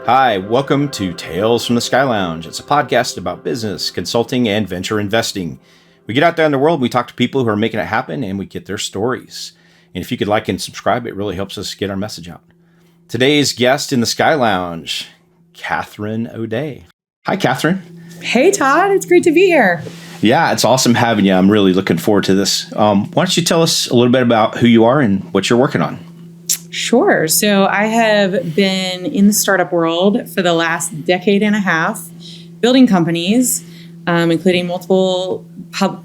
Hi, welcome to Tales from the Sky Lounge. It's a podcast about business, consulting, and venture investing. We get out there in the world, we talk to people who are making it happen, and we get their stories. And if you could like and subscribe, it really helps us get our message out. Today's guest in the Sky Lounge, Kathryn O'Day. Hi, Kathryn. Hey, Todd. It's great to be here. Yeah, it's awesome having you. I'm really looking forward to this. Why don't you tell us a little bit about who you are and what you're working on? Sure. So I have been in the startup world for the last decade and a half, building companies, including multiple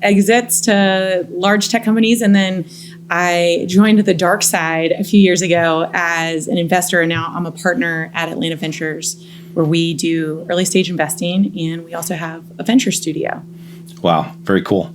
exits to large tech companies. And then I joined the dark side a few years ago as an investor. And now I'm a partner at Atlanta Ventures, where we do early stage investing. And we also have a venture studio. Wow. Very cool.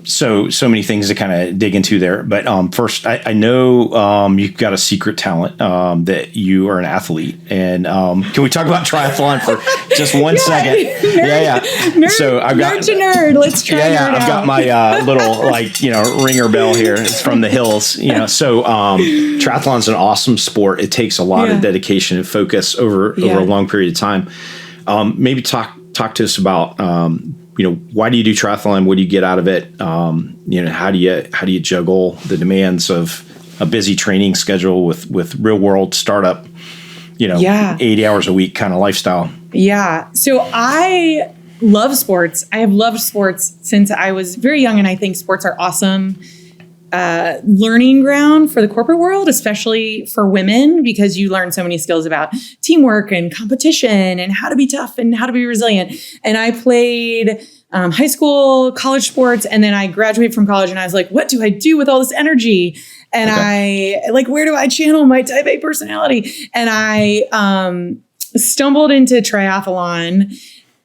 So many things to kind of dig into there. But first, I know you've got a secret talent that you are an athlete. And can we talk about triathlon for just one second? Nerd, Nerd, so I've got nerd to nerd. Let's try. I've got my little ringer bell here. It's from the hills. So triathlon's an awesome sport. It takes a lot of dedication and focus over a long period of time. Maybe talk to us about. Why do you do triathlon? What do you get out of it? How do you juggle the demands of a busy training schedule with real world startup, 80 hours a week kind of lifestyle? Yeah. So I love sports. I have loved sports since I was very young. And I think sports are awesome learning ground for the corporate world, especially for women, because you learn so many skills about teamwork and competition and how to be tough and how to be resilient. And I played high school, college sports, and then I graduated from college and I was like, what do I do with all this energy? And where do I channel my type A personality? And I stumbled into triathlon.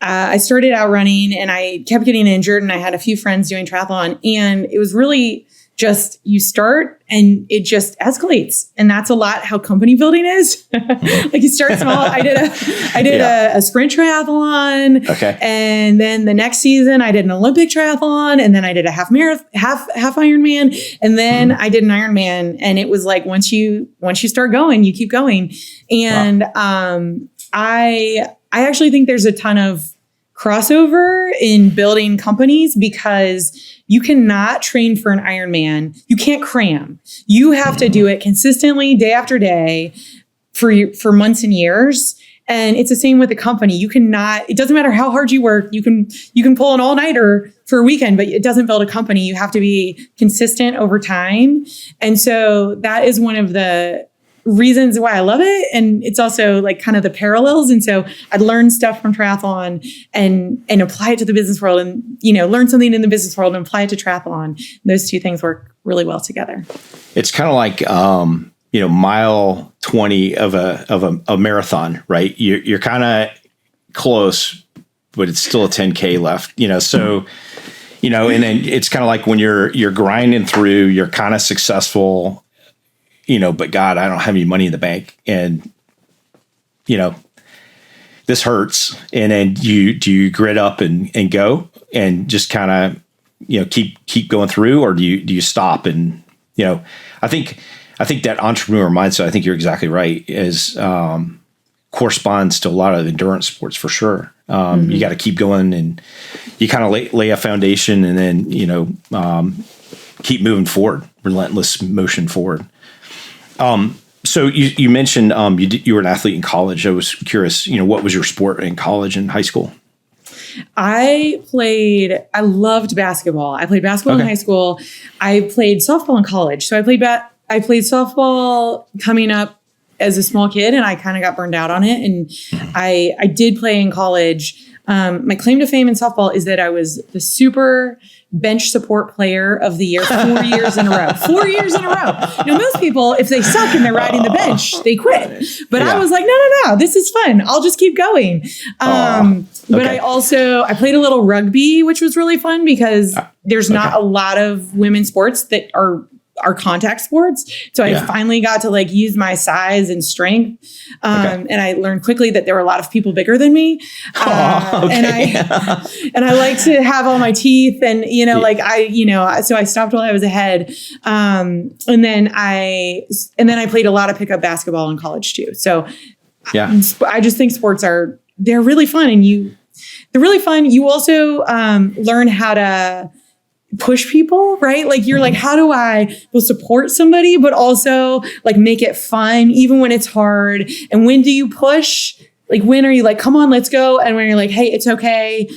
I started out running and I kept getting injured, and I had a few friends doing triathlon, and it was really just you start and it just escalates. And that's a lot how company building is. Like you start small. I did a sprint triathlon. Okay. And then the next season I did an Olympic triathlon, and then I did a half Ironman. And then I did an Ironman. And it was like, once you start going, you keep going. And I actually think there's a ton of crossover in building companies, because you cannot train for an Ironman. You can't cram. You have to do it consistently day after day for months and years. And it's the same with a company. You cannot, it doesn't matter how hard you work. You can pull an all-nighter for a weekend, but it doesn't build a company. You have to be consistent over time. And so that is one of the reasons why I love it. And it's also like kind of the parallels. And so I'd learn stuff from triathlon and apply it to the business world, and, learn something in the business world and apply it to triathlon. Those two things work really well together. It's kind of like, mile 20 of a marathon, right? You're kind of close, but it's still a 10K left, so, and then it's kind of like when you're grinding through, you're kind of successful, but God, I don't have any money in the bank, and, this hurts. And then do you grit up and go and just kind of, keep going through, or do you stop? And, I think that entrepreneur mindset, I think you're exactly right, is, corresponds to a lot of endurance sports for sure. You got to keep going, and you kind of lay a foundation, and then, keep moving forward, relentless motion forward. So you mentioned you were an athlete in college. I was curious, what was your sport in college and high school? I loved basketball. I played basketball in high school. I played softball in college. So I played softball coming up as a small kid, and I kind of got burned out on it. And I did play in college. My claim to fame in softball is that I was the super bench support player of the year 4 years in a row. 4 years in a row. Most people, if they suck and they're riding the bench, they quit. But I was like, no, this is fun. I'll just keep going. But I played a little rugby, which was really fun, because there's not a lot of women's sports that are are contact sports. So I finally got to like use my size and strength. And I learned quickly that there were a lot of people bigger than me. And I like to have all my teeth and, so I stopped while I was ahead. And then I played a lot of pickup basketball in college too. So I just think sports they're really fun and they're really fun. You also learn how to push people, right? Like you're like, how do I support somebody, but also like make it fun, even when it's hard? And when do you push? Like, when are you like, come on, let's go? And when you're like, hey, it's okay.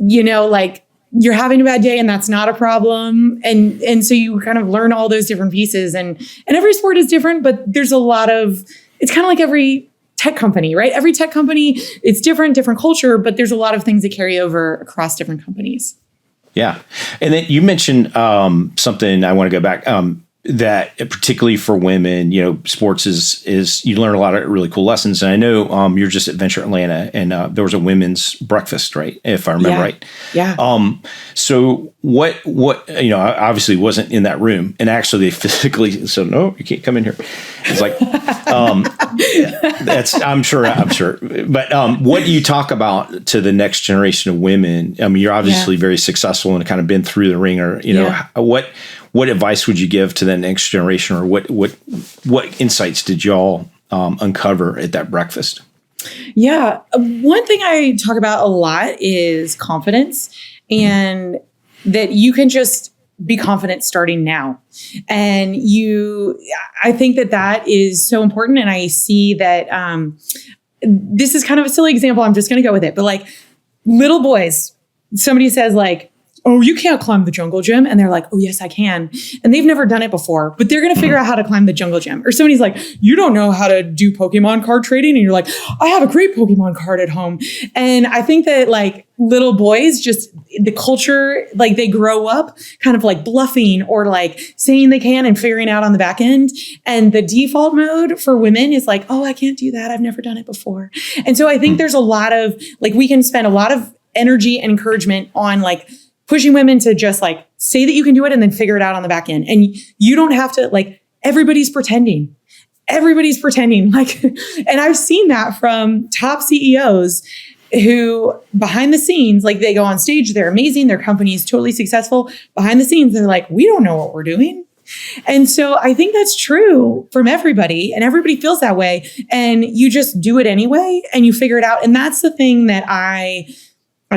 Like you're having a bad day and that's not a problem. And so you kind of learn all those different pieces and every sport is different, but there's it's kind of like every tech company, right? Every tech company, it's different culture, but there's a lot of things that carry over across different companies. Yeah. And then you mentioned something I want to go back, that particularly for women, sports is you learn a lot of really cool lessons. And I know you're just at Venture Atlanta and there was a women's breakfast, right? If I remember right. Yeah. So what, I obviously wasn't in that room and actually they physically said, no, you can't come in here. It's like, I'm sure. But what do you talk about to the next generation of women? I mean, you're obviously very successful and kind of been through the ringer, what advice would you give to the next generation, or what insights did y'all uncover at that breakfast? Yeah. One thing I talk about a lot is confidence, and that you can just be confident starting now. And I think that is so important. And I see that this is kind of a silly example. I'm just going to go with it. But like little boys, somebody says like, oh, you can't climb the jungle gym. And they're like, oh, yes, I can. And they've never done it before, but they're going to figure out how to climb the jungle gym. Or somebody's like, you don't know how to do Pokemon card trading. And you're like, I have a great Pokemon card at home. And I think that like little boys, just the culture, like they grow up kind of like bluffing or like saying they can and figuring out on the back end. And the default mode for women is like, oh, I can't do that. I've never done it before. And so I think there's a lot of like, we can spend a lot of energy and encouragement on like pushing women to just like say that you can do it and then figure it out on the back end. And you don't have to like, everybody's pretending like, and I've seen that from top CEOs who behind the scenes, like they go on stage, they're amazing. Their company is totally successful. Behind the scenes, they're like, we don't know what we're doing. And so I think that's true from everybody, and everybody feels that way. And you just do it anyway and you figure it out. And that's the thing that I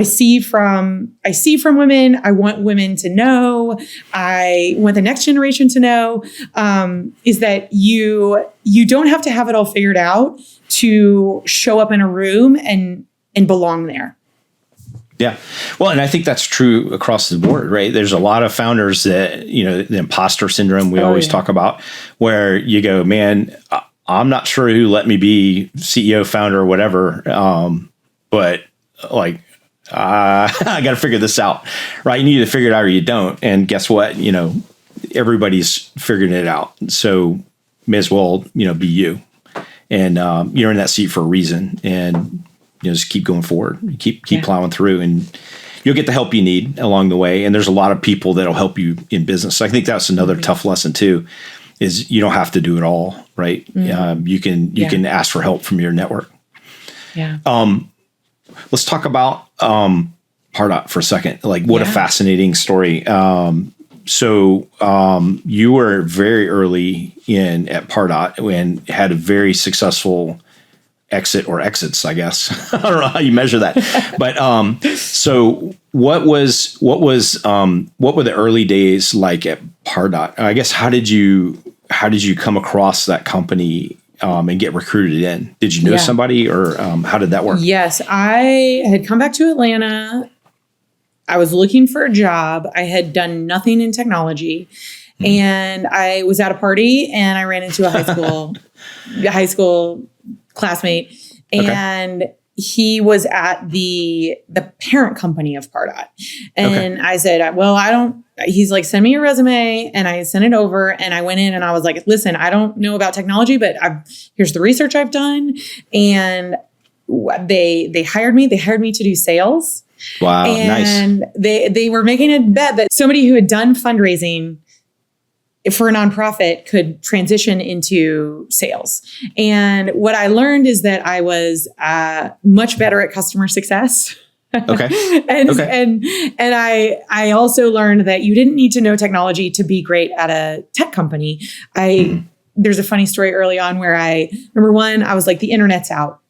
see from women. I want women to know. I want the next generation to know, is that you don't have to have it all figured out to show up in a room and belong there. Yeah. Well, and I think that's true across the board, right? There's a lot of founders that, the imposter syndrome we always talk about, where you go, man, I'm not sure who let me be CEO, founder, or whatever. But like, I got to figure this out, right? You need to figure it out or you don't. And guess what? Everybody's figuring it out. So may as well, be you. And you're in that seat for a reason. And just keep going forward. Keep plowing through, and you'll get the help you need along the way. And there's a lot of people that'll help you in business. So I think that's another tough lesson too, is you don't have to do it all, right? You can ask for help from your network. Yeah. Let's talk about Pardot for a second. Like, what a fascinating story. So you were very early in at Pardot and had a very successful exit or exits, I guess. I don't know how you measure that. But so what were the early days like at Pardot? I guess how did you come across that company and get recruited in? Did you know somebody, or how did that work? Yes, I had come back to Atlanta. I was looking for a job. I had done nothing in technology. And I was at a party and I ran into a high school classmate, and he was at the parent company of Pardot. And I said, well, he's like, send me your resume. And I sent it over, and I went in and I was like, listen, I don't know about technology, but here's the research I've done. And they hired me. They hired me to do sales. Wow. And nice. they were making a bet that somebody who had done fundraising for a nonprofit could transition into sales. And what I learned is that I was much better at customer success. Okay. and I also learned that you didn't need to know technology to be great at a tech company. There's a funny story early on where number one, I was like, the internet's out.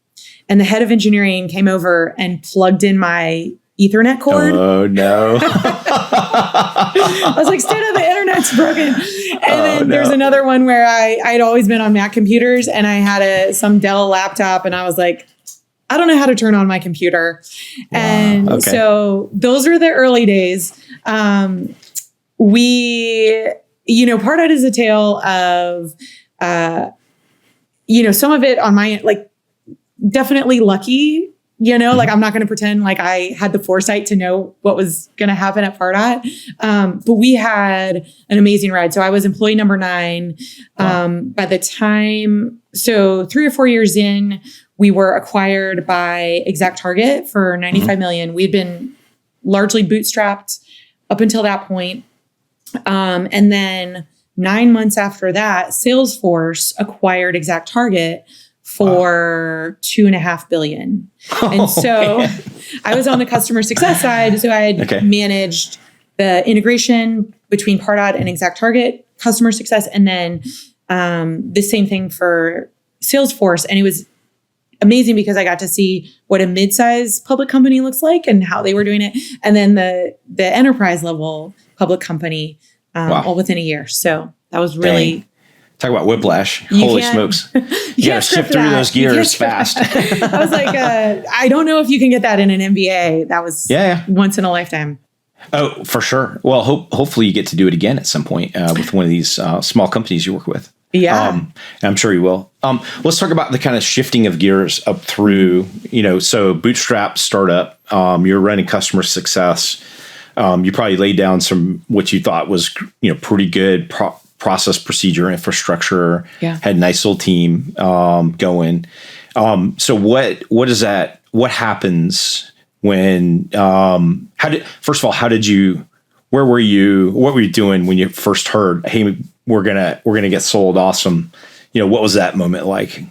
And the head of engineering came over and plugged in my Ethernet cord. Oh no. I was like, Stina, the internet's broken. And then there's another one where I'd always been on Mac computers and I had some Dell laptop and I was like, I don't know how to turn on my computer. Wow. And so those were the early days. Pardot is a tale of, some of it on my, like, definitely lucky, like I'm not going to pretend like I had the foresight to know what was going to happen at Pardot. But we had an amazing ride. So I was employee number 9. By the time, 3 or 4 years in, we were acquired by ExactTarget for $95 million. We'd been largely bootstrapped up until that point. And then 9 months after that, Salesforce acquired ExactTarget for $2.5 billion. And so I was on the customer success side. So I had managed the integration between Pardot and ExactTarget customer success. And then the same thing for Salesforce. And it was amazing because I got to see what a mid-size public company looks like and how they were doing it. And then the enterprise level public company all within a year. So that was really... Dang. Talk about whiplash. Holy smokes. You got to shift through those gears fast. I was like, I don't know if you can get that in an MBA. That was once in a lifetime. Oh, for sure. Well, hopefully you get to do it again at some point with one of these small companies you work with. Yeah. I'm sure you will. Let's talk about the kind of shifting of gears up through, so bootstrap startup, you're running customer success. You probably laid down what you thought was, pretty good process, procedure, infrastructure, had a nice little team going. So what is that? What happens when, where were you, what were you doing when you first heard, hey, we're going to get sold? Awesome. What was that moment like?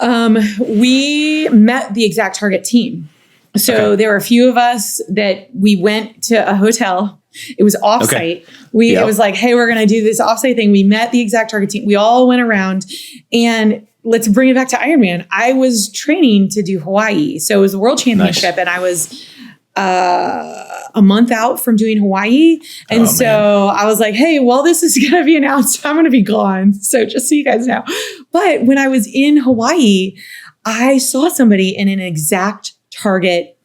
We met the ExactTarget team. So there were a few of us that we went to a hotel. It was offsite. It was like, hey, we're going to do this offsite thing. We met the ExactTarget team. We all went around, and let's bring it back to Ironman. I was training to do Hawaii. So it was the World Championship, and I was a month out from doing Hawaii. And I was like, hey, well, this is going to be announced. I'm going to be gone. So just so you guys know. But when I was in Hawaii, I saw somebody in an ExactTarget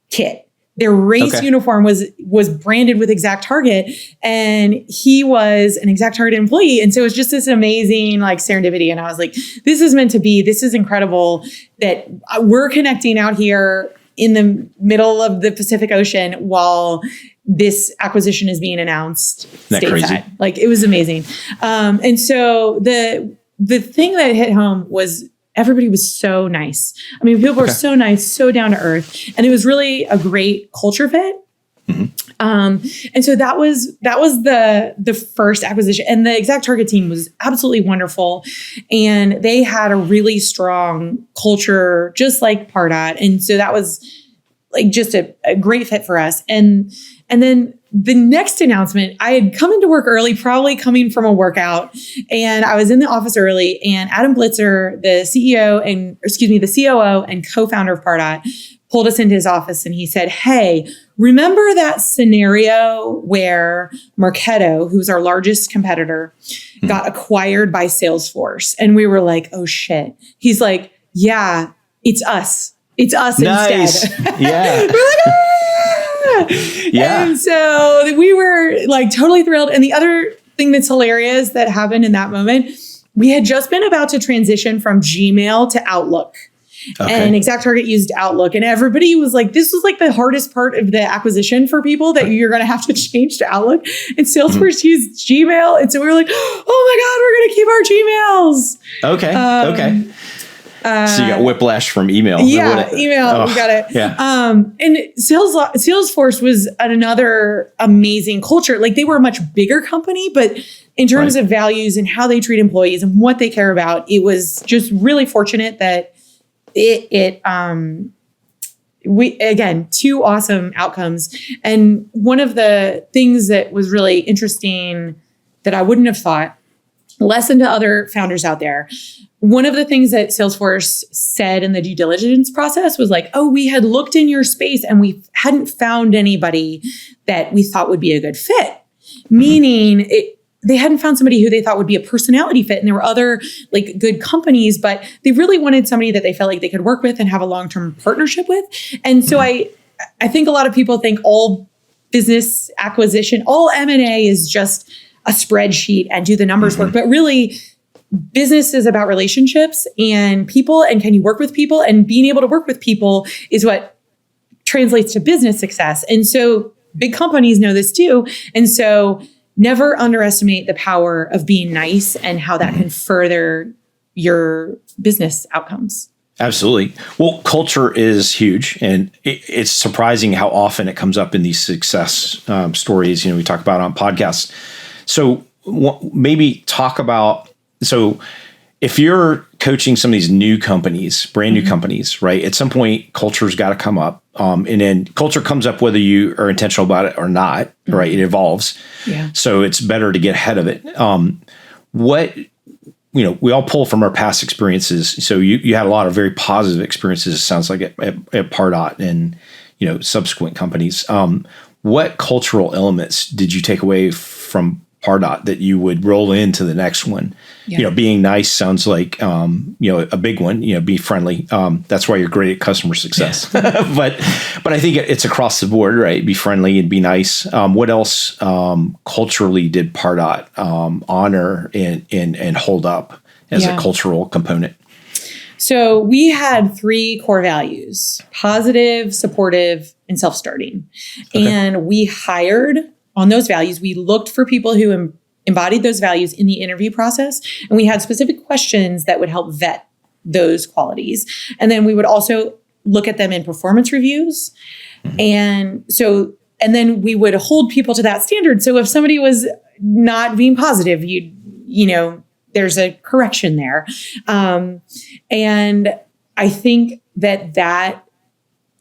kit. Their race uniform was branded with ExactTarget, and he was an ExactTarget employee. And so it was just this amazing serendipity. And I was like, this is meant to be. This is incredible that we're connecting out here in the middle of the Pacific Ocean while this acquisition is being announced stateside. It was amazing. And so the thing that hit home was everybody was so nice. I mean, people were so nice, so down to earth, and it was really a great culture fit. And so that was the first acquisition, and the ExactTarget team was absolutely wonderful, and they had a really strong culture, just like Pardot. And so that was just a great fit for us. And then the next announcement, I had come into work early, probably coming from a workout, and I was in the office early, and Adam Blitzer, the COO and co-founder of Pardot, pulled us into his office, and he said, hey, remember that scenario where Marketo, who's our largest competitor, got acquired by Salesforce? And we were like, oh shit. He's like, yeah, it's us. It's us instead. Yeah. We're like, ah! Yeah. And so we were totally thrilled. And the other thing that's hilarious that happened in that moment, we had just been about to transition from Gmail to Outlook. And ExactTarget used Outlook, and everybody was like, this was the hardest part of the acquisition for people, that you're going to have to change to Outlook. And Salesforce used Gmail. And so we were like, oh my God, we're going to keep our Gmails. So you got whiplash from email. Yeah, email. We got it. Yeah. And Salesforce was another amazing culture. Like they were a much bigger company, but in terms of values and how they treat employees and what they care about, it was just really fortunate that we, again, 2 awesome outcomes. And one of the things that was really interesting that I wouldn't have thought, lesson to other founders out there, one of the things that Salesforce said in the due diligence process was like, oh, we had looked in your space and we hadn't found anybody that we thought would be a good fit. Meaning they hadn't found somebody who they thought would be a personality fit. And there were other like good companies, but they really wanted somebody that they felt like they could work with and have a long-term partnership with. And so I think a lot of people think all business acquisition, all M&A is just a spreadsheet and do the numbers work. But really, business is about relationships and people, and can you work with people? And being able to work with people is what translates to business success. And so big companies know this too. And so never underestimate the power of being nice and how that can further your business outcomes. Absolutely. Well, culture is huge, and it's surprising how often it comes up in these success stories, we talk about on podcasts. So maybe talk about, so if you're coaching some of these new companies, brand new companies, right? At some point, culture's got to come up. And then culture comes up whether you are intentional about it or not, right? It evolves. Yeah. So it's better to get ahead of it. We all pull from our past experiences. So you had a lot of very positive experiences, it sounds like, at Pardot and, subsequent companies. What cultural elements did you take away from Pardot that you would roll into the next one? Yeah. Being nice sounds like, a big one, be friendly. That's why you're great at customer success. but I think it's across the board, right? Be friendly and be nice. What else culturally did Pardot honor and hold up as a cultural component? So we had 3 core values: positive, supportive, and self-starting. Okay. And we hired on those values. We looked for people who embodied those values in the interview process. And we had specific questions that would help vet those qualities. And then we would also look at them in performance reviews. And then we would hold people to that standard. So if somebody was not being positive, there's a correction there. And I think that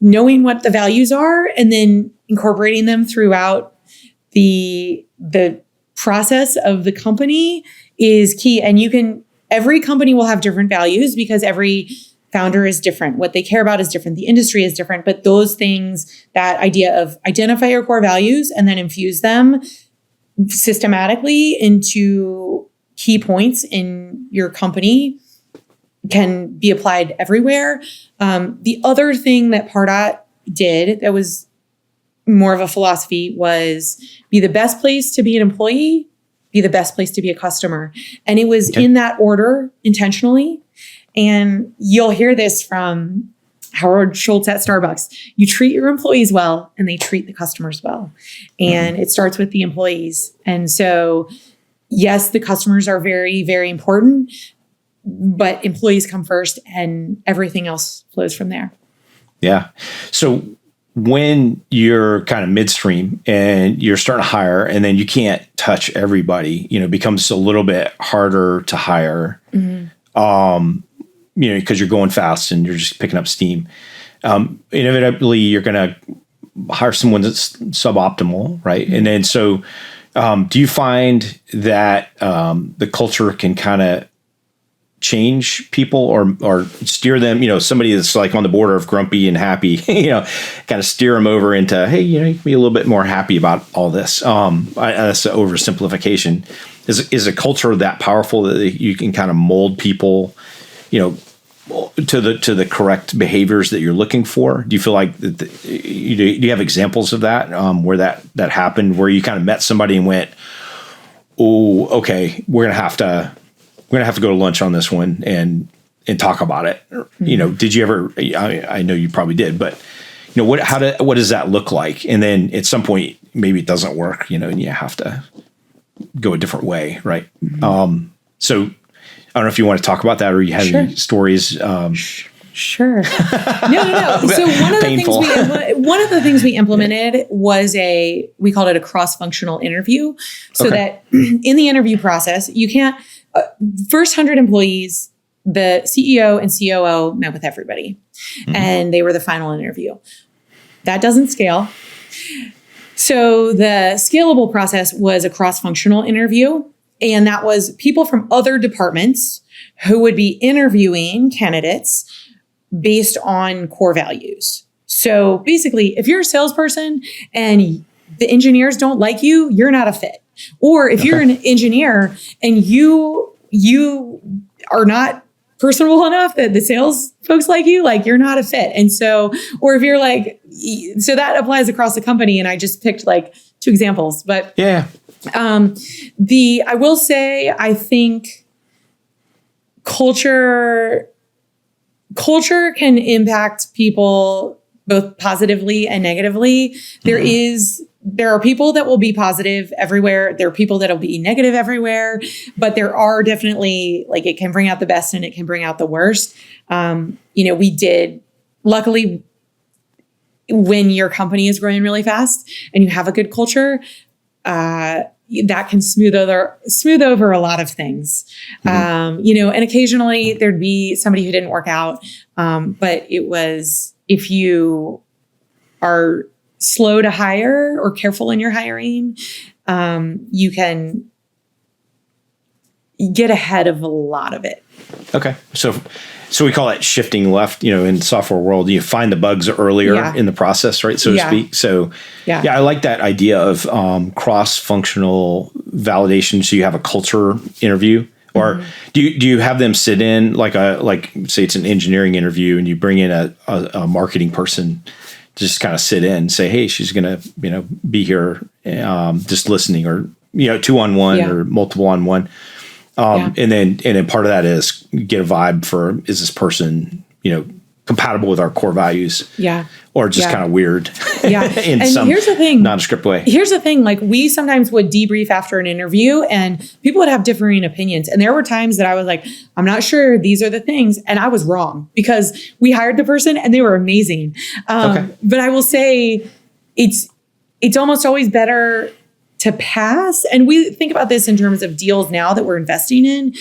knowing what the values are and then incorporating them throughout the process of the company is key. And every company will have different values because every founder is different. What they care about is different. The industry is different. But those things, that idea of identify your core values and then infuse them systematically into key points in your company, can be applied everywhere. The other thing that Pardot did that was more of a philosophy was be the best place to be an employee, be the best place to be a customer. And it was in that order intentionally. And you'll hear this from Howard Schultz at Starbucks. You treat your employees well and they treat the customers well. And it starts with the employees. And so, yes, the customers are very, very important, but employees come first and everything else flows from there. Yeah. So when you're kind of midstream and you're starting to hire and then you can't touch everybody, it becomes a little bit harder to hire, because you're going fast and you're just picking up steam. Inevitably, you're going to hire someone that's suboptimal, right? And then so do you find that the culture can kind of change people or steer them, somebody that's like on the border of grumpy and happy, kind of steer them over into, hey, you can be a little bit more happy about all this. That's an oversimplification. Is a culture that powerful that you can kind of mold people, to the correct behaviors that you're looking for? Do you feel like do you have examples of that where that happened, where you kind of met somebody and went, oh, okay, we're gonna have to go to lunch on this one and talk about it? Did you ever? I know you probably did, but what does that look like? And then at some point, maybe it doesn't work, and you have to go a different way, right? So don't know if you want to talk about that or you have any stories. Sure. No. So one of the things we implemented was we called it a cross-functional interview, so that in the interview process, you can't first 100 employees, the CEO and COO met with everybody, and they were the final interview. That doesn't scale. So the scalable process was a cross-functional interview, and that was people from other departments who would be interviewing candidates based on core values. So basically, if you're a salesperson and the engineers don't like you, you're not a fit. Or if you're an engineer and you are not personable enough that the sales folks like you, like you're not a fit. And so, or if you're like, so that applies across the company. And I just picked like 2 examples, but I will say, I think culture can impact people both positively and negatively. There are people that will be positive everywhere. There are people that'll be negative everywhere, but there are definitely, like, it can bring out the best and it can bring out the worst. Luckily, when your company is growing really fast and you have a good culture, that can smooth over a lot of things. And occasionally there'd be somebody who didn't work out. But it was, if you are slow to hire or careful in your hiring, you can get ahead of a lot of it. Okay. So we call it shifting left, in software world, you find the bugs earlier in the process, right? So to speak. So I like that idea of cross-functional validation. So you have a culture interview, or do you have them sit in like say it's an engineering interview and you bring in a marketing person to just kind of sit in and say, hey, she's going to, be here just listening, or, 2-on-1 or multiple on one. And then part of that is get a vibe for, is this person, compatible with our core values? Yeah. Or just kind of weird in some nondescript way. Here's the thing, like, we sometimes would debrief after an interview and people would have differing opinions. And there were times that I was like, I'm not sure these are the things. And I was wrong because we hired the person and they were amazing. But I will say it's almost always better to pass. And we think about this in terms of deals now that we're investing in.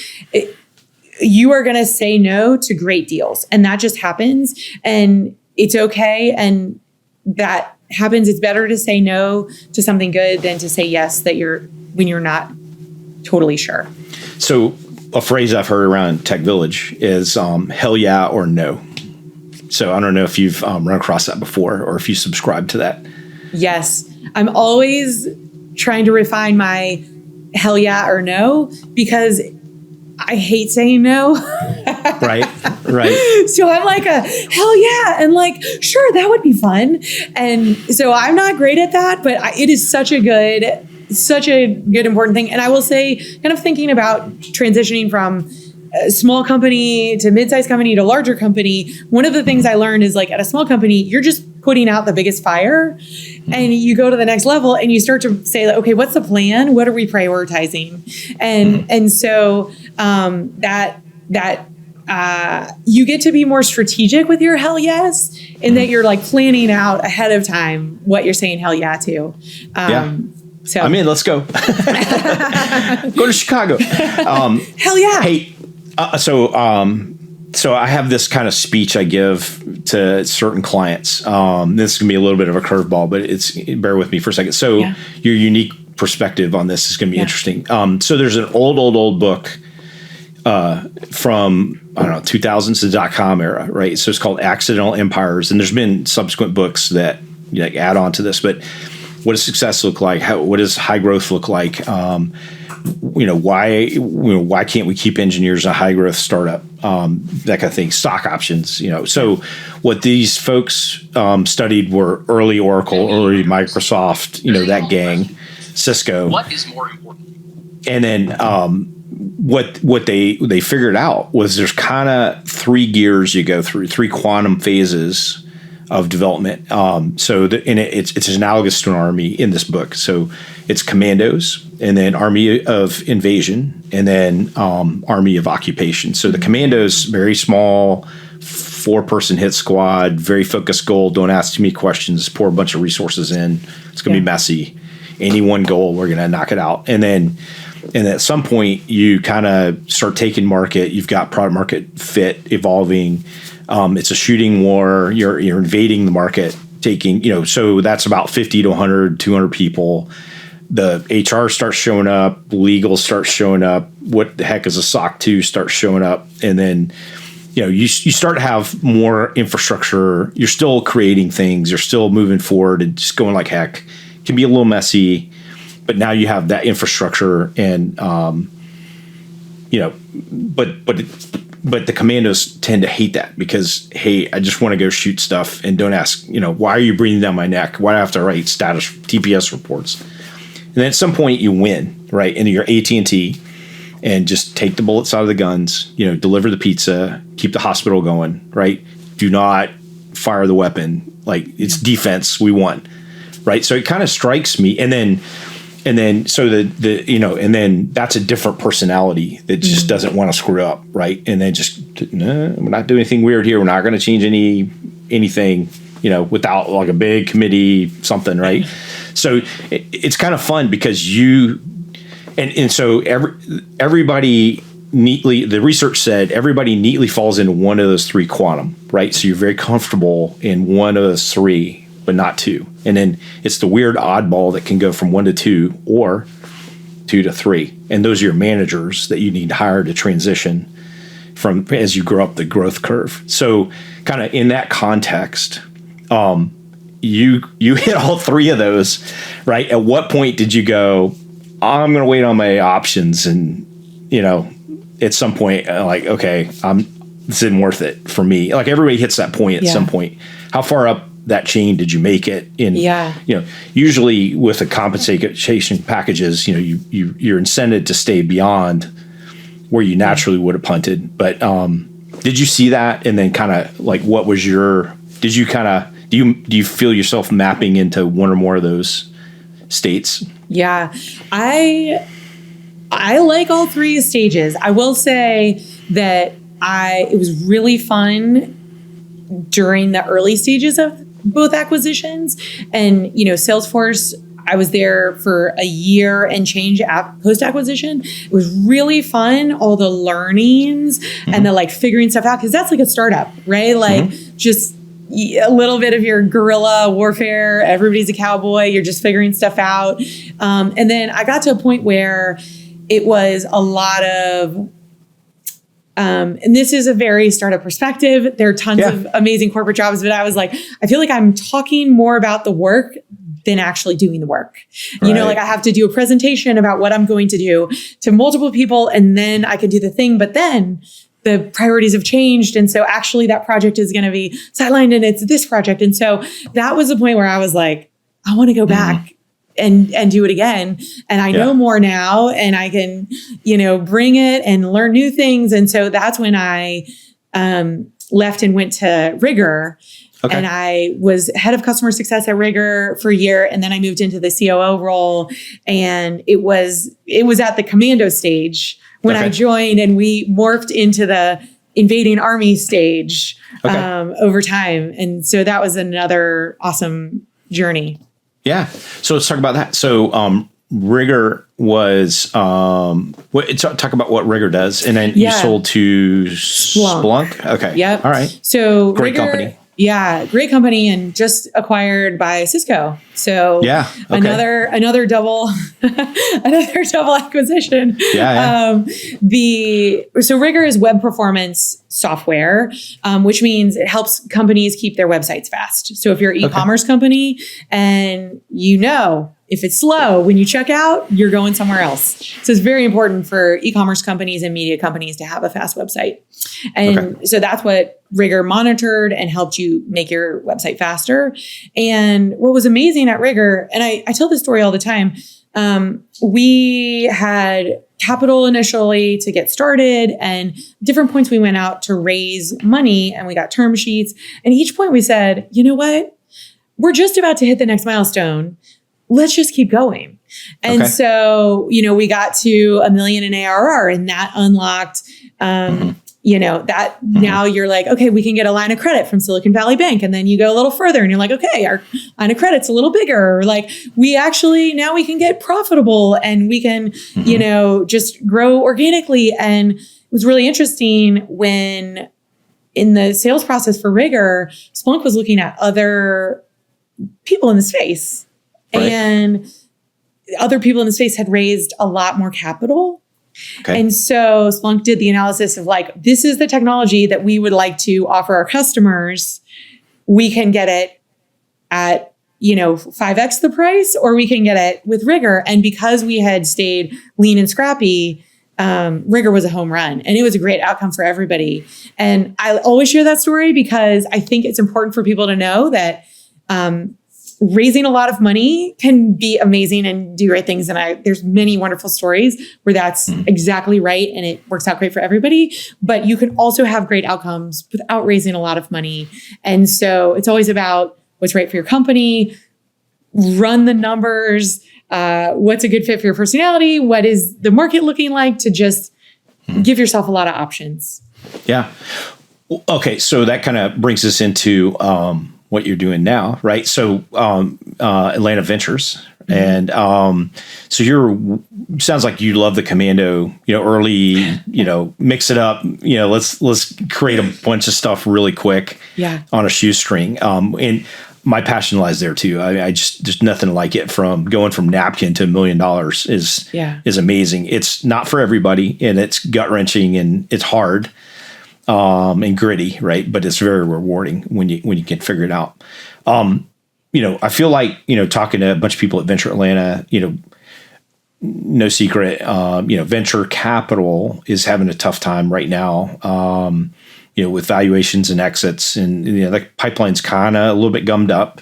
You are going to say no to great deals, and that just happens, and it's okay. And that happens. It's better to say no to something good than to say yes when you're not totally sure. So a phrase I've heard around Tech Village is hell yeah or no. So I don't know if you've run across that before or if you subscribe to that. Yes. I'm always trying to refine my hell yeah or no, because I hate saying no. Right. So I'm like a hell yeah. And like, sure, that would be fun. And so I'm not great at that, but it is such a good, important thing. And I will say, kind of thinking about transitioning from a small company to mid-sized company to larger company, one of the things I learned is, like, at a small company, you're just putting out the biggest fire, and you go to the next level and you start to say, like, okay, what's the plan? What are we prioritizing? And so you get to be more strategic with your hell yes, in that you're like planning out ahead of time what you're saying hell yeah to. So I'm in, let's go. Go to Chicago. Hell yeah. Hey, so I have this kind of speech I give to certain clients. This is going to be a little bit of a curveball, but bear with me for a second. So your unique perspective on this is going to be interesting. So there's an old book from, I don't know, 2000s, the .com era, right? So it's called Accidental Empires. And there's been subsequent books that add on to this, but what does success look like? What does high growth look like? Why can't we keep engineers in a high growth startup? That kind of thing. Stock options. So what these folks studied were early Oracle, early Microsoft. That gang, Cisco. What is more important? And then what they figured out was there's kind of 3 gears you go through, 3 quantum phases of development. It's analogous to an army in this book. So it's commandos, and then army of invasion, and then army of occupation. So the commandos, very small, 4-person hit squad, very focused goal. Don't ask too many questions. Pour a bunch of resources in. It's going to be messy. Any one goal, we're going to knock it out. And at some point, you kind of start taking market. You've got product market fit evolving. It's a shooting war. You're invading the market, so that's about 50 to 100, 200 people. The HR starts showing up, legal starts showing up. What the heck is a SOC 2 starts showing up. And then, you start to have more infrastructure. You're still creating things. You're still moving forward and just going like heck. It can be a little messy, but now you have that infrastructure and, but the commandos tend to hate that because, hey, I just want to go shoot stuff and don't ask, why are you breathing down my neck? Why do I have to write status TPS reports? And then at some point you win, right? And you're AT&T and just take the bullets out of the guns, deliver the pizza, keep the hospital going, right? Do not fire the weapon. Like it's defense. We won, right? So it kind of strikes me. And then that's a different personality that just doesn't want to screw up, right? And then we're not doing anything weird here. We're not going to change anything, without like a big committee, something, right? So it's kind of fun because so everybody neatly, the research said everybody neatly falls into one of those 3 quantum, right? So you're very comfortable in one of those 3. But not 2. And then it's the weird oddball that can go from 1 to 2 or 2 to 3. And those are your managers that you need to hire to transition from as you grow up the growth curve. So kind of in that context, you hit all 3 of those, right? At what point did you go, I'm going to wait on my options? And, at some point, like, okay, this isn't worth it for me. Like everybody hits that point at some point. How far up that chain did you make it in? Usually with the compensation packages, you're incented to stay beyond where you naturally would have punted. But did you see that? And then kind of like, what was do you feel yourself mapping into one or more of those states? Yeah, I like all 3 stages. I will say that it was really fun during the early stages of both acquisitions. And, Salesforce, I was there for a year and change post-acquisition. It was really fun, all the learnings and the figuring stuff out, because that's like a startup, right? Like just a little bit of your guerrilla warfare. Everybody's a cowboy. You're just figuring stuff out. And then I got to a point where it was a lot of, and this is a very startup perspective. There are tons of amazing corporate jobs, but I was like, I feel like I'm talking more about the work than actually doing the work. Right. I have to do a presentation about what I'm going to do to multiple people, and then I can do the thing. But then the priorities have changed. And so actually that project is going to be sidelined and it's this project. And so that was the point where I was like, I want to go back and do it again. And I know more now, and I can, bring it and learn new things. And so that's when I left and went to Rigor. Okay. And I was head of customer success at Rigor for a year. And then I moved into the COO role. And it was at the commando stage when I joined, and we morphed into the invading army stage over time. And so that was another awesome journey. Yeah. So let's talk about that. So Rigor was, talk about what Rigor does. And then you sold to Splunk. Okay. Yep. All right. So great Rigor, company. Yeah, great company, and just acquired by Cisco. So another double acquisition. So Rigor is web performance software, which means it helps companies keep their websites fast. So if you're an e-commerce company and if it's slow when you check out, you're going somewhere else. So it's very important for e-commerce companies and media companies to have a fast website. And so that's what Rigor monitored and helped you make your website faster. And what was amazing at Rigor, and I tell this story all the time, We had capital initially to get started, and different points we went out to raise money, and we got term sheets. And each point we said, you know what? We're just about to hit the next milestone. Let's just keep going. And so, we got to $1 million in ARR, and that unlocked, now you're like, okay, we can get a line of credit from Silicon Valley Bank. And then you go a little further and you're like, okay, our line of credit's a little bigger. Like now we can get profitable, and we can, just grow organically. And it was really interesting when in the sales process for Rigor, Splunk was looking at other people in the space. Right. And other people in the space had raised a lot more capital. Okay. And so Splunk did the analysis of like, this is the technology that we would like to offer our customers. We can get it at, 5x the price, or we can get it with Rigor. And because we had stayed lean and scrappy, Rigor was a home run, and it was a great outcome for everybody. And I always share that story because I think it's important for people to know that, raising a lot of money can be amazing and do great things. And there's many wonderful stories where that's exactly right, and it works out great for everybody. But you can also have great outcomes without raising a lot of money. And so it's always about what's right for your company, run the numbers, what's a good fit for your personality, what is the market looking like, to just give yourself a lot of options. Yeah. Okay. So that kind of brings us into, what you're doing now, right? So Atlanta Ventures, and so sounds like you love the commando, early, mix it up, let's create a bunch of stuff really quick, on a shoestring. And my passion lies there too. I mean, there's nothing like it. From going from napkin to $1 million is amazing. It's not for everybody, and it's gut wrenching, and it's hard. And gritty, right? But it's very rewarding when you can figure it out. I feel like, talking to a bunch of people at Venture Atlanta, no secret, venture capital is having a tough time right now, with valuations and exits, and, the pipeline's kind of a little bit gummed up.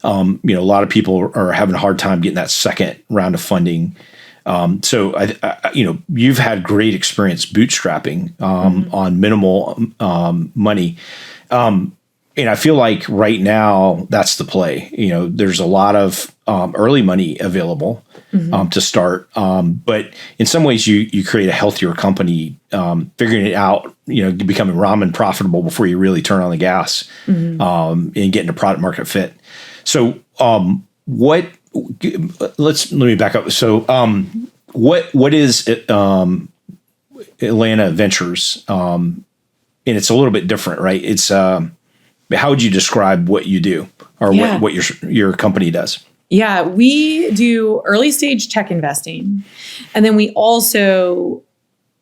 A lot of people are having a hard time getting that second round of funding. So you've had great experience bootstrapping on minimal money, and I feel like right now that's the play. There's a lot of early money available to start, but in some ways you create a healthier company, figuring it out. Becoming ramen profitable before you really turn on the gas, and getting a product market fit. So let me back up. So, what is Atlanta Ventures? And it's a little bit different, right? It's, how would you describe what you do, or what your company does? Yeah, we do early stage tech investing. And then we also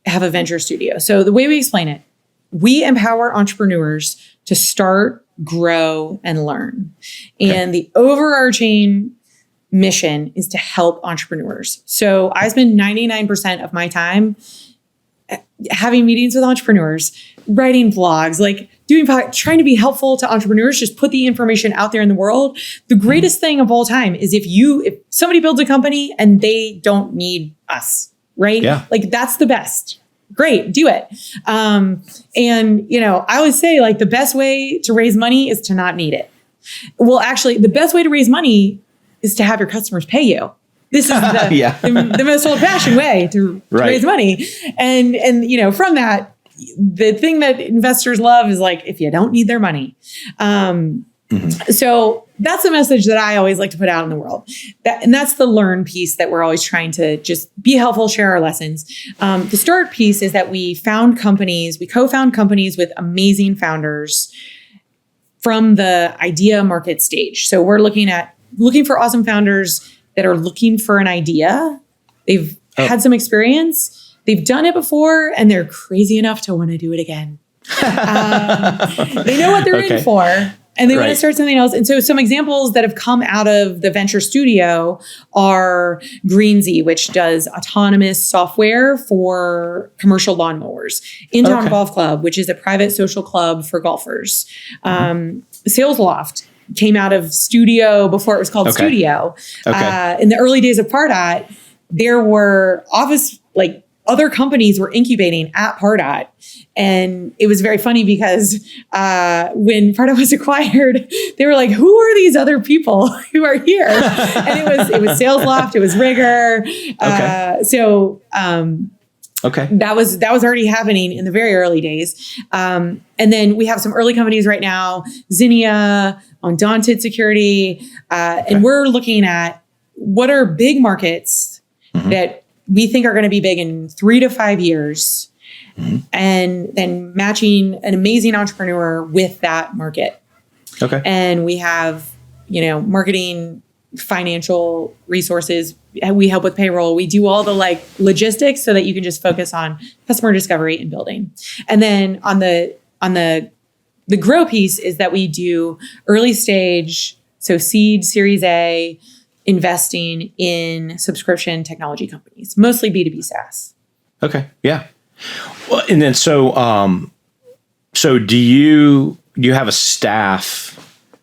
have a venture studio. So the way we explain it, we empower entrepreneurs to start, grow, and learn. And the overarching mission is to help entrepreneurs. So I spend 99% of my time having meetings with entrepreneurs, writing blogs, trying to be helpful to entrepreneurs, just put the information out there in the world. The greatest thing of all time is if somebody builds a company and they don't need us, right? Yeah. That's the best. Great, do it. I always say the best way to raise money is to not need it. Well, actually, the best way to raise money is to have your customers pay you. This is the most old-fashioned way to raise money. And from that, the thing that investors love is if you don't need their money. So that's the message that I always like to put out in the world. And that's the learn piece that we're always trying to just be helpful, share our lessons. The start piece is that we co-found companies with amazing founders from the idea market stage. So we're looking for awesome founders that are looking for an idea. They've had some experience. They've done it before, and they're crazy enough to want to do it again. They know what they're in for, and they want to start something else. And so some examples that have come out of the venture studio are Greensy, which does autonomous software for commercial lawnmowers. In-Town Golf Club, which is a private social club for golfers. Sales Loft, came out of Studio before it was called Studio. In the early days of Pardot, there were other companies were incubating at Pardot. And it was very funny because when Pardot was acquired, they were like, who are these other people who are here? And it was Sales Loft, it was Rigor. That was already happening in the very early days. And then we have some early companies right now, Zinnia, Undaunted Security. And we're looking at what are big markets that we think are going to be big in 3 to 5 years, and then matching an amazing entrepreneur with that market. Okay. And we have, marketing, financial resources. We help with payroll. We do all the logistics so that you can just focus on customer discovery and building. And then on the grow piece is that we do early stage, so seed, Series A, investing in subscription technology companies, mostly B2B SaaS. Okay. Yeah. Well, and then so do you have a staff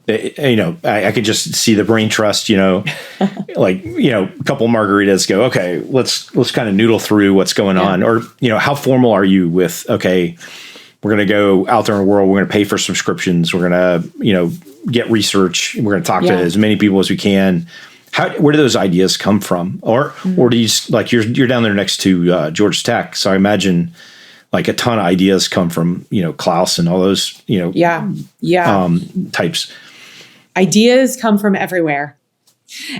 that, I could just see the brain trust, a couple margaritas go, okay, let's kind of noodle through what's going on. Or, how formal are you with, okay, we're going to go out there in the world. We're going to pay for subscriptions. We're going to, get research. We're going to talk to as many people as we can. Where do those ideas come from? Or do you you're down there next to Georgia Tech, so I imagine a ton of ideas come from Klaus and all those types. Ideas come from everywhere,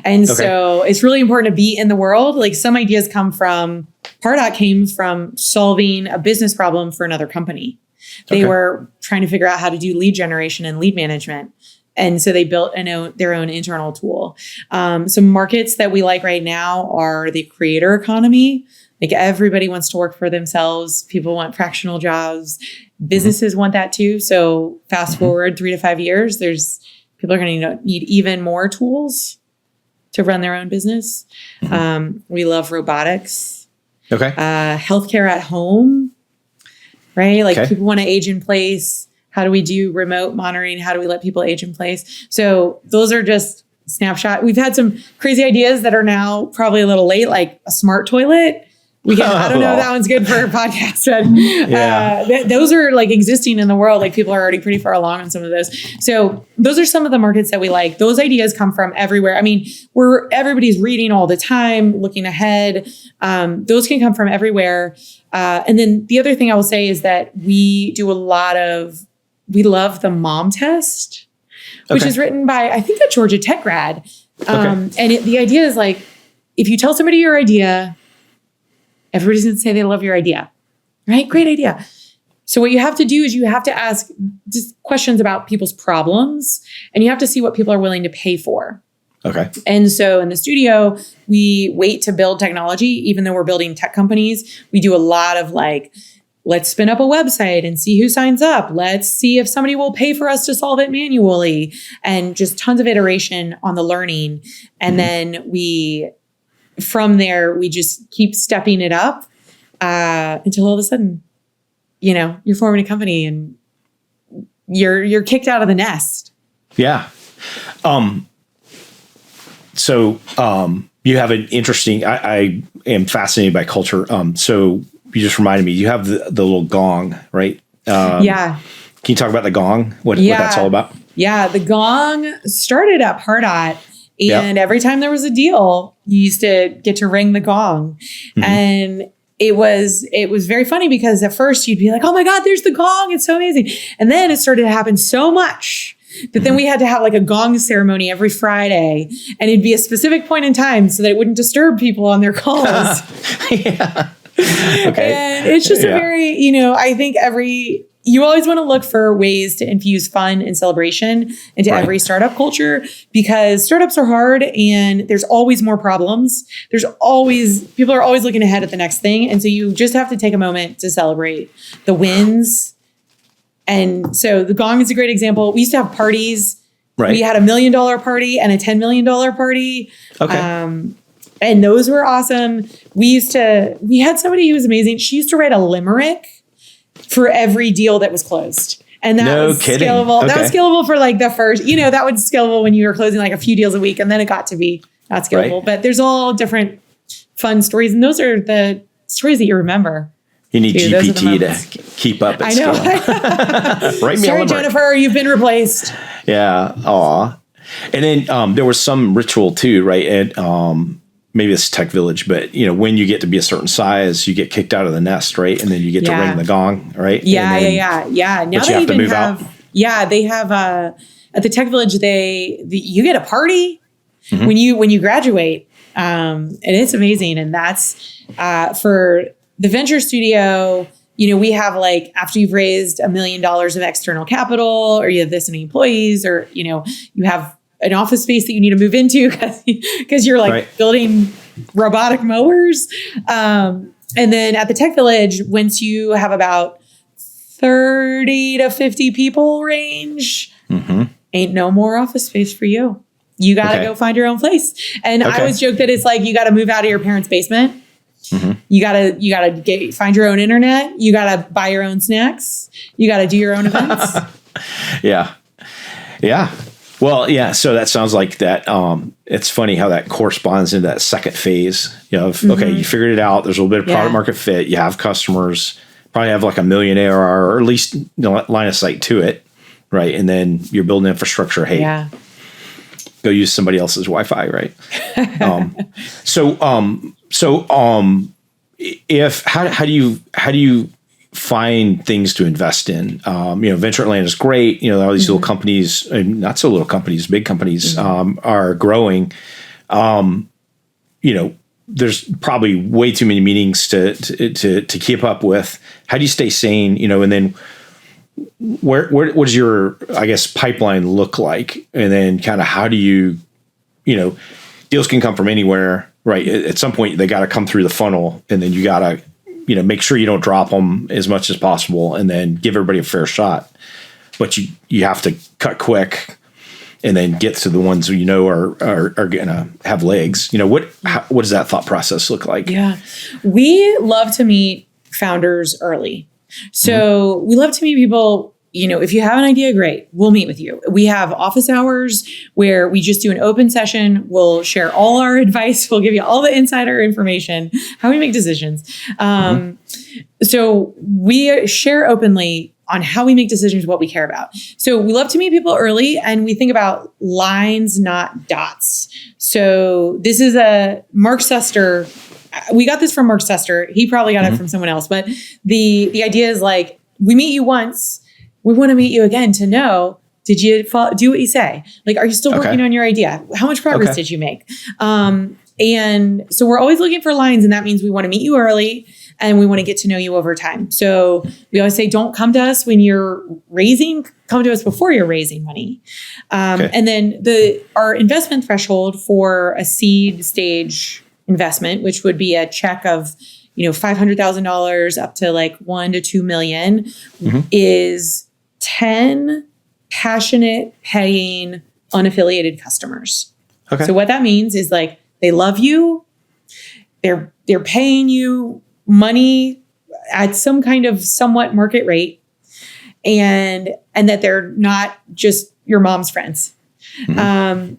and so it's really important to be in the world. Some ideas come from Pardot came from solving a business problem for another company. They were trying to figure out how to do lead generation and lead management. And so they built their own internal tool. Some markets that we like right now are the creator economy. Everybody wants to work for themselves. People want fractional jobs. Businesses want that too. So fast forward 3 to 5 years, people are going to need even more tools to run their own business. We love robotics. Healthcare at home, right? People want to age in place. How do we do remote monitoring? How do we let people age in place? So those are just snapshot. We've had some crazy ideas that are now probably a little late, like a smart toilet. I don't know if that one's good for a podcast, but those are existing in the world. People are already pretty far along on some of those. So those are some of the markets that we like. Those ideas come from everywhere. I mean, everybody's reading all the time, looking ahead. Those can come from everywhere. And then the other thing I will say is that we love the mom test, which is written by, I think, a Georgia Tech grad. And the idea is if you tell somebody your idea, everybody's going to say they love your idea, right? Great idea. So what you have to do is you have to ask just questions about people's problems, and you have to see what people are willing to pay for. Okay. And so in the studio, we wait to build technology, even though we're building tech companies. We do a lot of let's spin up a website and see who signs up. Let's see if somebody will pay for us to solve it manually, and just tons of iteration on the learning. And then from there, we just keep stepping it up until all of a sudden, you're forming a company and you're kicked out of the nest. Yeah. So you have an interesting, I am fascinated by culture. So you just reminded me, you have the little gong, right? Can you talk about the gong? What that's all about? Yeah. The gong started at Pardot, and every time there was a deal, you used to get to ring the gong. And it was very funny because at first you'd be like, oh my God, there's the gong. It's so amazing. And then it started to happen so much that then we had to have a gong ceremony every Friday, and it'd be a specific point in time so that it wouldn't disturb people on their calls. And it's just a very, I think you always want to look for ways to infuse fun and celebration into every startup culture, because startups are hard and there's always more problems. People are always looking ahead at the next thing. And so you just have to take a moment to celebrate the wins. And so the gong is a great example. We used to have parties. Right. We had $1 million party and a $10 million party. Okay. And those were awesome. We had somebody who was amazing. She used to write a limerick for every deal that was closed. And that No was kidding. scalable. Okay. That was scalable for like the first, that was scalable when you were closing like a few deals a week. And then it got to be not scalable. Right. But there's all different fun stories. And those are the stories that you remember. You need Dude, GPT to keep up at I know. scale. Write me a Sorry, limerick. Jennifer, you've been replaced. Yeah. Aw. And then there was some ritual too, right? And maybe it's Tech Village, but when you get to be a certain size, you get kicked out of the nest, right? And then you get to ring the gong, right? Yeah. Now but you have to move out. Yeah, they have at the Tech Village. You get a party when you graduate, and it's amazing. And that's for the venture studio. We have like after you've raised $1 million of external capital, or you have this many employees, or you have an office space that you need to move into because you're like building robotic mowers. And then at the Tech Village, once you have about 30 to 50 people range, ain't no more office space for you. You got to go find your own place. And I always joke that it's like, you got to move out of your parents' basement. You gotta find your own internet. You gotta buy your own snacks. You gotta do your own events. Yeah. Well, yeah. So that sounds like that. It's funny how that corresponds into that second phase. Okay, you figured it out. There's a little bit of product market fit. You have customers. Probably have like $1 million ARR, or at least line of sight to it, right? And then you're building infrastructure. Hey, go use somebody else's Wi-Fi, right? If how do you find things to invest in? Venture Land is great. All these little companies, and not so little companies, big companies are growing. There's probably way too many meetings to keep up with. How do you stay sane? And then where what does your, I guess, pipeline look like? And then kind of how do you, deals can come from anywhere, right? At some point they got to come through the funnel, and then you got to, make sure you don't drop them as much as possible, and then give everybody a fair shot. But you have to cut quick, and then get to the ones who are going to have legs. What does that thought process look like? Yeah, we love to meet founders early. So we love to meet people. If you have an idea, great. We'll meet with you. We have office hours where we just do an open session. We'll share all our advice. We'll give you all the insider information, how we make decisions. So we share openly on how we make decisions, what we care about. So we love to meet people early, and we think about lines, not dots. So this is a Mark Suster. We got this from Mark Suster. He probably got it from someone else. But the idea is like, we meet you once. We want to meet you again to know, did you do what you say? Like, are you still working on your idea? How much progress did you make? And so we're always looking for lines, and that means we want to meet you early, and we want to get to know you over time. So we always say, don't come to us when you're raising, come to us before you're raising money. And then our investment threshold for a seed stage investment, which would be a check of, $500,000 up to like $1 to $2 million, is 10 passionate, paying, unaffiliated customers. Okay. So what that means is like, they love you. They're paying you money at some kind of somewhat market rate, and that they're not just your mom's friends. And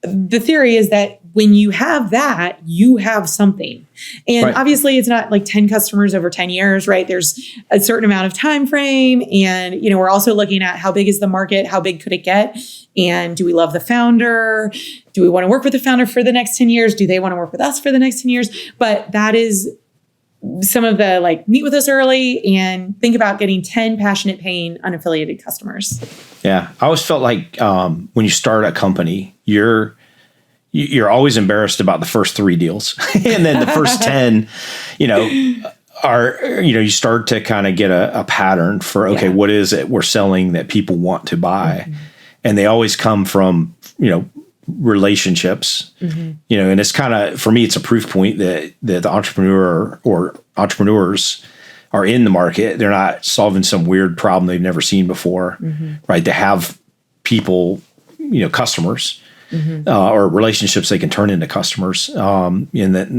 the theory is that when you have that, you have something. And obviously it's not like 10 customers over 10 years, right? There's a certain amount of time frame. And, we're also looking at how big is the market? How big could it get? And do we love the founder? Do we want to work with the founder for the next 10 years? Do they want to work with us for the next 10 years? But that is some of the meet with us early and think about getting 10 passionate, paying, unaffiliated customers. Yeah. I always felt like when you start a company, you're always embarrassed about the first 3 deals. And then the first 10, you start to kind of get a pattern for, what is it we're selling that people want to buy? And they always come from, relationships, and it's kind of, for me, it's a proof point that the entrepreneur or entrepreneurs are in the market. They're not solving some weird problem they've never seen before, right? They have people, customers, or relationships they can turn into customers. And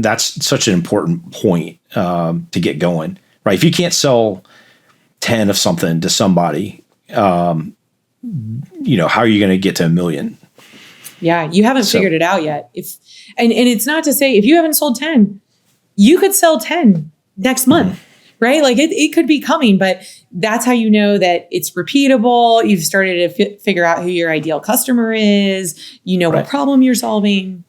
that's such an important point to get going, right? If you can't sell 10 of something to somebody, how are you going to get to 1 million? Yeah. You haven't figured it out yet. And it's not to say if you haven't sold 10, you could sell 10 next month, right? Like it could be coming, but that's how you know that it's repeatable. You've started to figure out who your ideal customer is, what problem you're solving.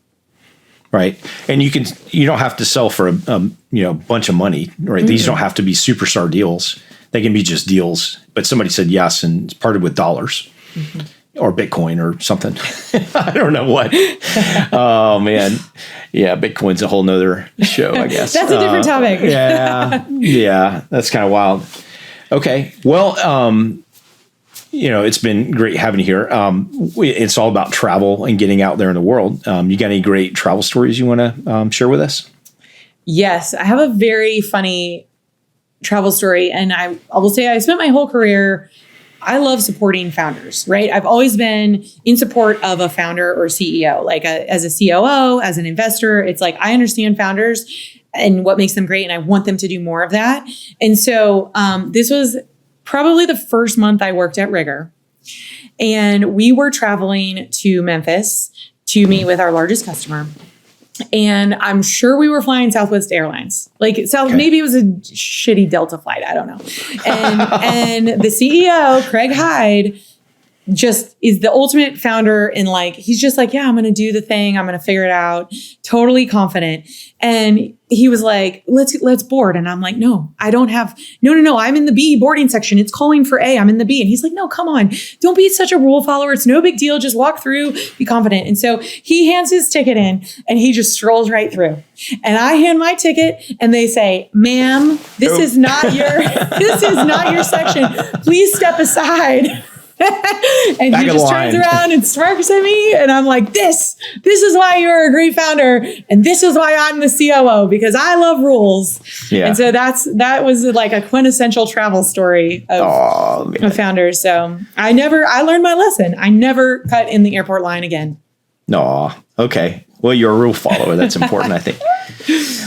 Right. And you don't have to sell for a bunch of money, right? Mm-hmm. These don't have to be superstar deals. They can be just deals, but somebody said yes and it's parted with dollars or Bitcoin or something. I don't know what. Oh man. Yeah. Bitcoin's a whole nother show, I guess. That's a different topic. Yeah. That's kind of wild. Okay. Well, it's been great having you here. It's all about travel and getting out there in the world. You got any great travel stories you want to share with us? Yes, I have a very funny travel story. And I will say I spent my whole career, I love supporting founders, right? I've always been in support of a founder or CEO, like as a COO, as an investor. It's like, I understand founders and what makes them great. And I want them to do more of that. And so this was probably the first month I worked at Rigor. And we were traveling to Memphis to meet with our largest customer. And I'm sure we were flying Southwest Airlines. Maybe it was a shitty Delta flight. I don't know. And the CEO, Craig Hyde, just is the ultimate founder in he's just like, yeah, I'm going to do the thing. I'm going to figure it out. Totally confident. And he was like, let's board. And I'm like, no, I don't have, no. I'm in the B boarding section. It's calling for A. I'm in the B. And he's like, no, come on. Don't be such a rule follower. It's no big deal. Just walk through, be confident. And so he hands his ticket in and he just strolls right through. And I hand my ticket and they say, ma'am, this is not your section. Please step aside. And he just turns around and smirks at me. And I'm like, this is why you're a great founder. And this is why I'm the COO, because I love rules. Yeah. And so that was like a quintessential travel story of founders. So I learned my lesson. I never cut in the airport line again. No. Okay. Well, you're a rule follower. That's important, I think.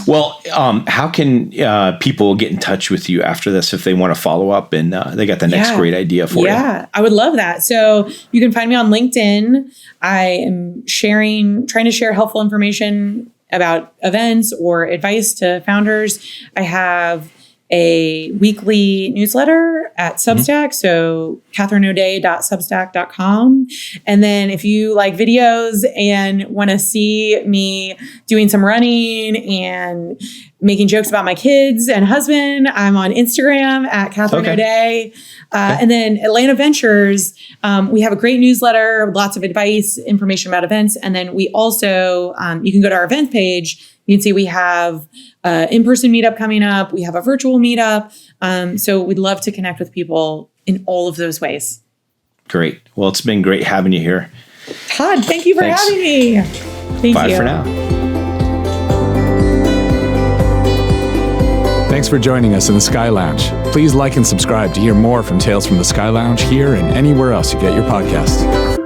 Well, how can people get in touch with you after this if they want to follow up and they got the next great idea for you? Yeah, I would love that. So you can find me on LinkedIn. I am trying to share helpful information about events or advice to founders. I have a weekly newsletter at Substack. So KathrynO'Day.substack.com. And then if you like videos and want to see me doing some running and making jokes about my kids and husband, I'm on Instagram at Kathryn O'Day. And then Atlanta Ventures, we have a great newsletter, lots of advice, information about events. And then we also, you can go to our event page. You can see we have in-person meetup coming up. We have a virtual meetup. So we'd love to connect with people in all of those ways. Great. Well, it's been great having you here. Todd, thank you for having me. Thank you. Bye for now. Thanks for joining us in the Sky Lounge. Please like and subscribe to hear more from Tales from the Sky Lounge here and anywhere else you get your podcasts.